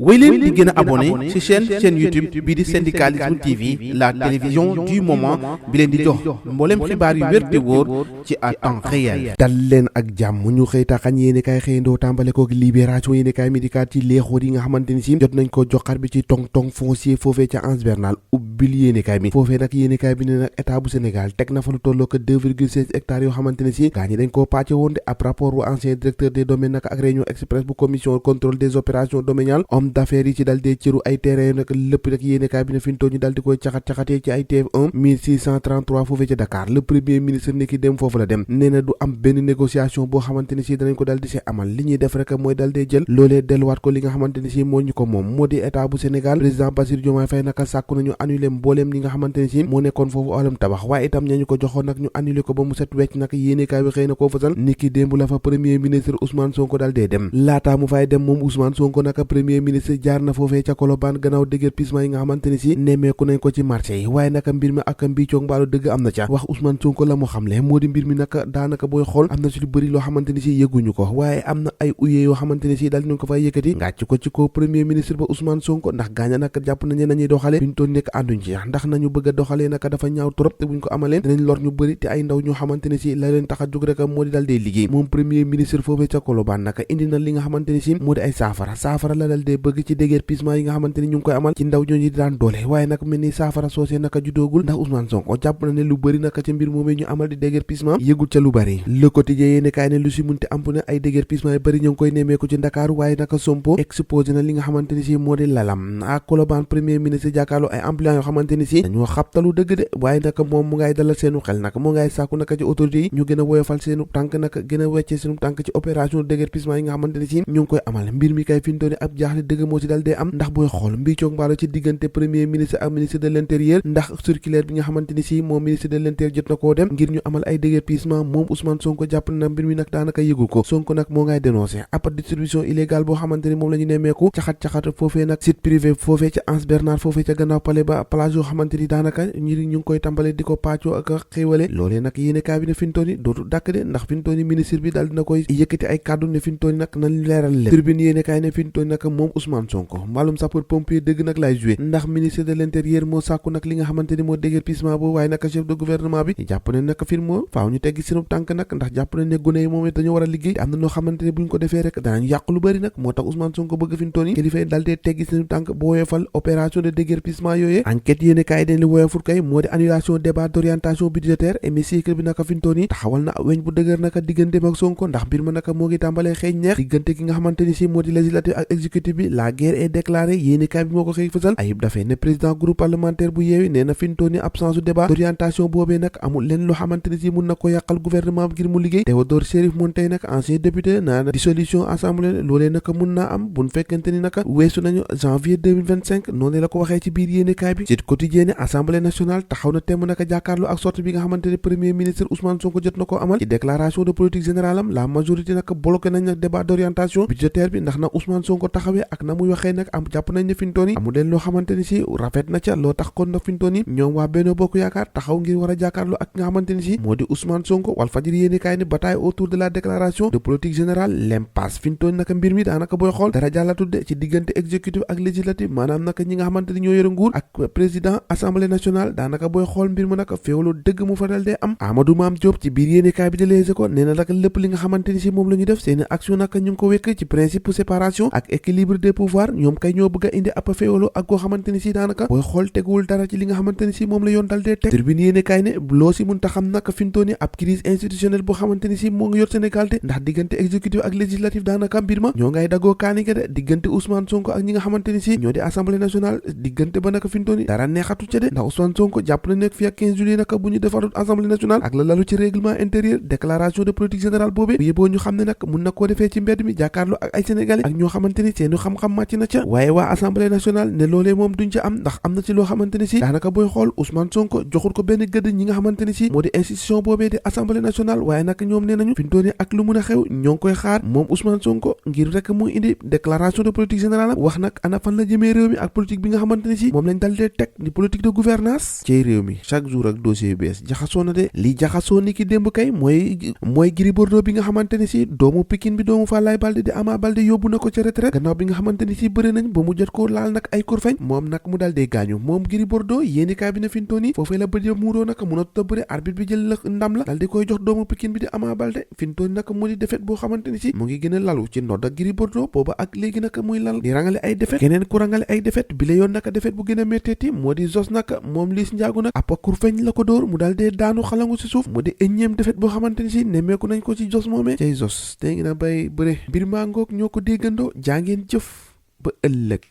wéy leen di gën a abonné ci chaîne YouTube bii di Syndicalisme TV, la télévision du moment bi leen di jox mboolem xibaar yu wér te wóor ci à temps réel. dal leen ak jàmm ñu xëy taxañ yéene kaay xëyandoo tàmbale kook libération yéene kaay médical ci leexoor yi nga xamante ni si jot nañ ko joxar bi ci tong foncier foofee ca Anse Bernal ubbil yéene kaay bi foofee nag yéene kaay bi ne nag état bu Sénégal teg na fa lu tolloo ko 2,16 hectares yoo xamante ne si gaa ñi dañ koo pàcce woon de ab rapport bu ancien directeur des domaines nag ak réunion express bu commission contrôle des opérations domaniales homme d'affaires yi ci dal dee cëru ay terrain yu nag lépp nag yéene kaay bi ne fintoon ñu dal di koy caxat-caxatee ci ay TF1 1633 foofee ca Dakar le premier ministre ni ki dem foofu la dem nee na du am benn négociation boo xamante ni si danañ ko dal di see amal li ñuy def rek mooy dal dee jël loolee delluwaat ko li nga xamante ni si moo ñu ko moom moo di état bu Sénégal président Bassirou Diomaye Faye naka sàkku nañu annulé mbooleem li nga xamante ni si moo nekkoon foofu alam tabax waaye itam ñañu ko joxoon nag ñu annulé ko ba mu set wecc nag yéene kaay bi xëy na koo fasal ni ki démb la fa premier ministre Ousmane Sonko dal dee dem laataa mu fay dem moom Ousmane Sonko naka premier ministre jaar na foofee ca Colobane gannaaw déguerpissement yi nga xamante ni si nemmeeku nañ ko ci marché yi waaye naka mbir mi ak mbiicoog mbaalu dëgg am na ca wax Ousmane Sonko la mu xamle moo di mbir mi naka daanaka booy xool am na ci lu bëri loo xamante ni si yëguñu ko waaye am na ay uyee yoo xamante ni si dal ñu ko fay yëkkati ngàcc ko ci ko premier ministre ba Ousmane Sonko ndax gaaña naka jàpp nañu nañuy doxale fi ñu toon nekk ànduñ ci ndax nañu bëgg a doxalee naka dafa ñaaw trop te buñ ko amalee dinañ lor ñu bëri te ay ndaw ñoo xamante ni si la leen tax a jóg rek moo di dal dee liggéey moom premier ministre foofee ca Colobane naka indi na li nga xamante ni si moo di ay saafara la dal dee bëgg ci déguerpissement yi nga xamante ni ñu ngi koy amal ci ndaw ñooñu di daan doole waaye nag mel ni saafara soosee naka judoogul ndax Ousmane Sonko jàpp na ne lu bëri naka ca mbir moomee ñu amal di déguerpissement yëgul ca lu bëri Le Quotidien yéene kaay ne lu si munte amp ne ay déguerpissement yi bëri ñu ngi koy nemmeeku ci Ndakaaru waaye naka Sonko exposé na li nga xamante ni si moo di lalam ak Colobane premier ministre jàkkaarloo ay employés yoo xamante ni si dañoo xabtalu dëgg de waaye naka moom mu ngay dalal seenu xel naka mu ngay sàkku naka ci autorités yi ñu gën a woyofal seenu tànk naka gën a weccee seenu tànk ci opération déguerpissement yi nga xamante ni si ñu ngi koy amal mbir mi kay fintooni ab jaaxle dëgg moo si dal dee am ndax booy xool mbiicoog mbaalo ci diggante premier ministre ak ministre de l'intérieur ndax circulaire bi nga xamante ni si moom ministre de l'intérieur jot na koo dem ngir ñu amal ay déguerpissement moom Ousmane Sonko jàpp na mbir mi nag daanaka yëgul ko Sonko nag moo ngay dénoncé ab distribution illégale boo xamante ni moom la ñu nemmeeku caxat foofee nag site privé foofee ca Anse Bernard foofee ca gannaaw palais ba plage yoo xamante ni daanaka ñu ngi koy tàmbale di ko pàccoo ak xéewale loolee nag yéene kaay bi ne fintooni dootu dàkk de ndax fintooni ministre bi daal dina koy yëkkati ay kàddu ne fintooni nag nañ leeral leen tribune yéene kaay ne fintooni nag moom Ousmane Sonko mbaalum sapeur pompier dëgg nag lay joué ndax ministre de l'intérieur moo sàkku nag li nga xamante ni moo déguerpissement boobu waaye nag chef de gouvernement bi jàpp ne nag firmo faaw ñu teggi seen tànk nag ndax jàpp ne gone yi moom it dañoo war a liggéey te am na noo xamante ne buñ ko defee rek danañ yàq lu bëri nag moo tax Ousmane Sonko bëgg fintooni kilifa yi dal dee teggi seen tànk bu woyofal opération de déguerpissement yooyee enquête yéene kaay dañ li woyoful kay moo di annulation débat d'orientation budgétaire hémicycle bi naka fintooni taxawal na weñ bu dëgër naka digganteem ak Sonko ndax mbir ma naka moo ngi tàmbalee xeeñ neex diggante ki nga xamante ni si moo di législatif ak exécutif bi la guerre est déclarée yéene kaay bi moo ko xëy fësal Ayib dafee ne président groupe parlementaire bu yeewi nee na fintooni absence u débat d'orientation boobee nag amul leen loo xamante ni si mun na ko yàqal gouvernement bi ngir mu liggéey Théodore Chérif Monteil nag ancien député naa na dissolution assemblée loolee naka mun naa am buñ fekkente ni naka weesu nañu janvier 2025 noonu la ko waxee ci biir yéene kaay bi Sud Quotidien ne assemblée nationale taxaw na temm naka jàkkaarloo ak sortie bi nga xamante ne premier ministre Ousmane Sonko jot na ko amal ci déclaration de politique générale am la majorité naka bloqué nañ nag débat d'orientation budgétaire bi ndax na Ousmane Sonko taxawee ak na muy waxee nag am jàpp nañ ne fintooni amul leen loo xamante ni si rafet na ca loo tax kon nag fintooni ñoom waa Benno Bokk Yaakaar taxaw ngir war a jàkkaarloo ak nga xamante ni si moo di Ousmane Sonko Walfadjri yéene kaay ne bataille autour de la déclaration de politique générale l'impasse fintooni naka mbir mi daanaka booy xool dara jàllatudde ci diggante exécutif ak législatif maanaam naka ñi nga xamante ni ñoo yore nguur ak président assemblée nationale daanaka booy xool mbir mu naka féewaloo dëgg mu fa dal dee am Amadou Mame Diop ci biir yéene kaay bi de Les Échos nee na naka lépp li nga xamante ni si moom la ñu def seeni action naka ñu ngi ko wekk ci principe séparation ak équilibre des pouvoirs ñoom kay ñoo bëgg a indi ab féewaloo ak koo xamante ni si daanaka booy xool teguwul dara ci li nga xamante ni si moom la yoon dal dee teg Tribune yéene kaay ne loo si mun ta xam naka fintooni ab crise institutionnelle boo xamante ni si moo ngi yor Sénégal te ndax diggante exécutif ak législatif daanaka mbir ma ñoo ngay daggoo kaanike de diggante Ousmane Sonko ak ñi nga xamante ni si ñoo di assemblée nationale diggante ba naka fintooni dara neexatu ca de ndax Ousmane Sonko jàpp na nekk fi ak 15 juillet naka bu ñu defarut assemblée nationale ak la lalu ci règlement intérieur déclaration de politique générale boobee bu yeboo ñu xam ne nag mun na koo defee ci mbedd mi jàkkaarloo ak ay sénégalais ak ñoo xamante ni seenu xam-xam màcc na ca waaye waa assemblée nationale ne loolee moom duñ ca am ndax am na ci loo xamante ni si daanaka booy xool Ousmane Sonko joxul ko benn gëdd ñi nga xamante ni si moo di institution boobee di assemblée nationale waaye nag ñoom nee nañu fintooni ak lu mun a xew ñoo ngi koy xaar moom Ousmane Sonko ngir rek mu indi déclaration de politique générale wax nag ana fan la jëmee réew mi ak politique bi nga xamante ni si moom lañ dal dee teg di politique de gouvernance ci réew mi chaque jour ak dossier yu bees jaxasoo na de li jaxasoo ni ki démb kay mooy Gris Bordeaux bi nga xamante ni si doomu Pikine bi doomu Falaye Baldé di Ama Baldé yóbbu na ko ca retraite gannaaw bi nga xamante xamante ni si bëri nañ ba mu jot koo laal nag ay kurfeñ moom nag mu dal dee gaañu moom Gris Bordeaux yéenekaay bi ne fintoon yi foofee la bët ya muuroo nag mun a tuta bëri arbitre bi jël la ndam la dal di koy jox doomu Pikine bi di Ama Baldé fintoon yi nag mu di défaite boo xamante ni si mu ngi gën a lalu ci ndodd ak Gris Bordeaux booba ak léegi nag muy lal di rangale ay défaite keneen ku rangale ay défaite bi la yoon nag défaite bu gën a métteeti moo di Zos nag moom Liss Ndiago nag ab kurfeñ la ko dóor mu dal dee daanu xalangu si suuf mu di énième défaite boo xamante ni si nemmeeku nañ ko ci Zos moomee cay Zos te ngi na bay bëre mbir maa ngoog ñoo ko déggandoo jaa ngeen jëf ba ëllëg